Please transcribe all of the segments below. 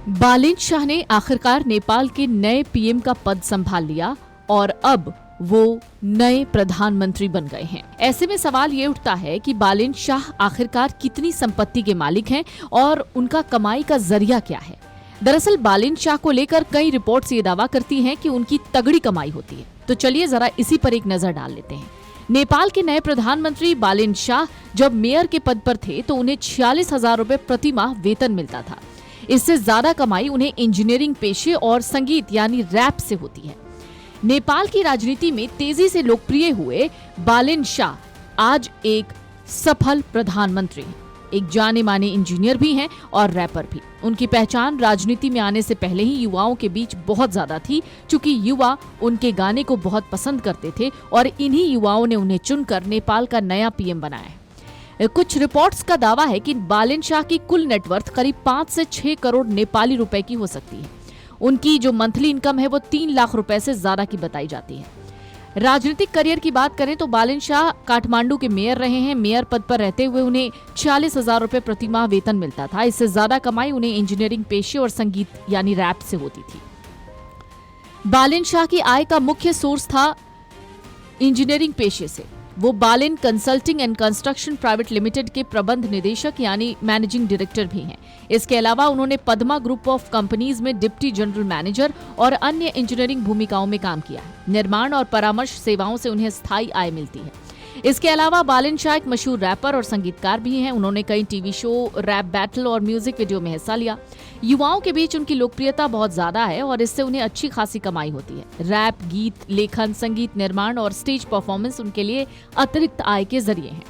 बालिन शाह ने आखिरकार नेपाल के नए पीएम का पद संभाल लिया और अब वो नए प्रधानमंत्री बन गए हैं। ऐसे में सवाल ये उठता है कि बालिन शाह आखिरकार कितनी संपत्ति के मालिक हैं और उनका कमाई का जरिया क्या है। दरअसल बालिन शाह को लेकर कई रिपोर्ट्स ये दावा करती हैं कि उनकी तगड़ी कमाई होती है। तो चलिए जरा इसी पर एक नजर डाल लेते हैं। नेपाल के नए प्रधानमंत्री बालिन शाह जब मेयर के पद पर थे तो उन्हें 46,000 रुपए प्रति माह वेतन मिलता था। इससे ज्यादा कमाई उन्हें इंजीनियरिंग पेशे और संगीत यानी रैप से होती है। नेपाल की राजनीति में तेजी से लोकप्रिय हुए बालिन शाह आज एक सफल प्रधानमंत्री हैं। एक जाने माने इंजीनियर भी हैं और रैपर भी। उनकी पहचान राजनीति में आने से पहले ही युवाओं के बीच बहुत ज्यादा थी, क्योंकि युवा उनके गाने को बहुत पसंद करते थे और इन्हीं युवाओं ने उन्हें चुनकर नेपाल का नया पीएम बनाया है। कुछ रिपोर्ट्स का दावा है कि बालिन शाह की कुल नेटवर्थ करीब 5 से 6 करोड़ नेपाली रुपए की हो सकती है। उनकी जो मंथली इनकम है वो 3 लाख रुपए से ज्यादा की बताई जाती है। राजनीतिक करियर की बात करें तो बालिन शाह काठमांडू के मेयर रहे हैं। मेयर पद पर रहते हुए उन्हें 46,000 रुपए प्रति माह वेतन मिलता था। इससे ज्यादा कमाई उन्हें इंजीनियरिंग पेशे और संगीत यानी रैप से होती थी। बालिन शाह की आय का मुख्य सोर्स था इंजीनियरिंग पेशे से। वो बालिन consulting and construction private limited के प्रबंध निदेशक यानी मैनेजिंग डायरेक्टर भी हैं। इसके अलावा उन्होंने पद्मा ग्रुप ऑफ कंपनीज में डिप्टी जनरल मैनेजर और अन्य इंजीनियरिंग भूमिकाओं में काम किया है। निर्माण और परामर्श सेवाओं से उन्हें स्थायी आय मिलती है। इसके अलावा बालिन शाह एक मशहूर रैपर और संगीतकार भी हैं। उन्होंने कई टीवी शो, रैप बैटल और म्यूजिक वीडियो में हिस्सा लिया। युवाओं के बीच उनकी लोकप्रियता बहुत ज्यादा है और इससे उन्हें अच्छी खासी कमाई होती है। रैप, गीत लेखन, संगीत निर्माण और स्टेज परफॉर्मेंस उनके लिए अतिरिक्त आय के जरिए हैं।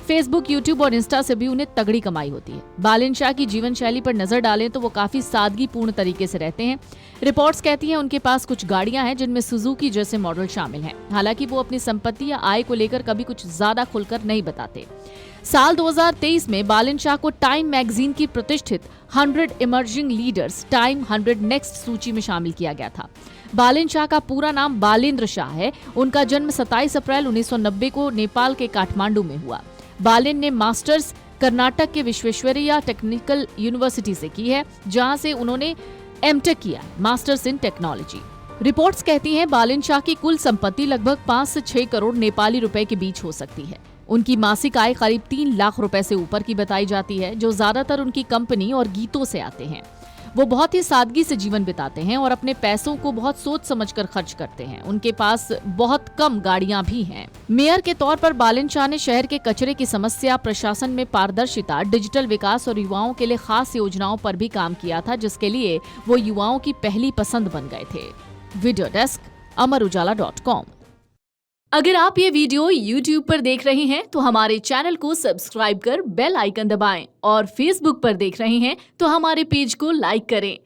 फेसबुक, यूट्यूब और इंस्टा से भी उन्हें तगड़ी कमाई होती है। बालिन शाह की जीवन शैली पर नजर डालें तो वो काफी सादगीपूर्ण तरीके से रहते हैं। रिपोर्ट्स कहती हैं उनके पास कुछ गाड़ियां हैं जिनमें सुजुकी जैसे मॉडल शामिल हैं। हालांकि वो अपनी संपत्ति या आय को लेकर कभी कुछ ज्यादा खुलकर नहीं बताते। साल 2023 में बालिन शाह को टाइम मैगजीन की प्रतिष्ठित 100 इमर्जिंग लीडर्स टाइम 100 नेक्स्ट सूची में शामिल किया गया था। बालिन शाह का पूरा नाम बालेंद्र शाह है। उनका जन्म 27 अप्रैल 1990 को नेपाल के काठमांडू में हुआ। बालिन ने मास्टर्स कर्नाटक के विश्वेश्वरैया टेक्निकल यूनिवर्सिटी से की है, जहां से उन्होंने एमटेक किया, मास्टर्स इन टेक्नोलॉजी। रिपोर्ट्स कहती हैं बालिन शाह की कुल संपत्ति लगभग 5 से 6 करोड़ नेपाली रुपए के बीच हो सकती है। उनकी मासिक आय करीब 3 लाख रुपए से ऊपर की बताई जाती है, जो ज्यादातर उनकी कंपनी और गीतों से आते हैं। वो बहुत ही सादगी से जीवन बिताते हैं और अपने पैसों को बहुत सोच समझकर खर्च करते हैं। उनके पास बहुत कम गाड़ियां भी हैं। मेयर के तौर पर बालिन शाह ने शहर के कचरे की समस्या, प्रशासन में पारदर्शिता, डिजिटल विकास और युवाओं के लिए खास योजनाओं पर भी काम किया था, जिसके लिए वो युवाओं की पहली पसंद बन गए थे। Video desk amarujala.com। अगर आप ये वीडियो YouTube पर देख रहे हैं तो हमारे चैनल को सब्सक्राइब कर बेल आइकन दबाएं और Facebook पर देख रहे हैं तो हमारे पेज को लाइक करें।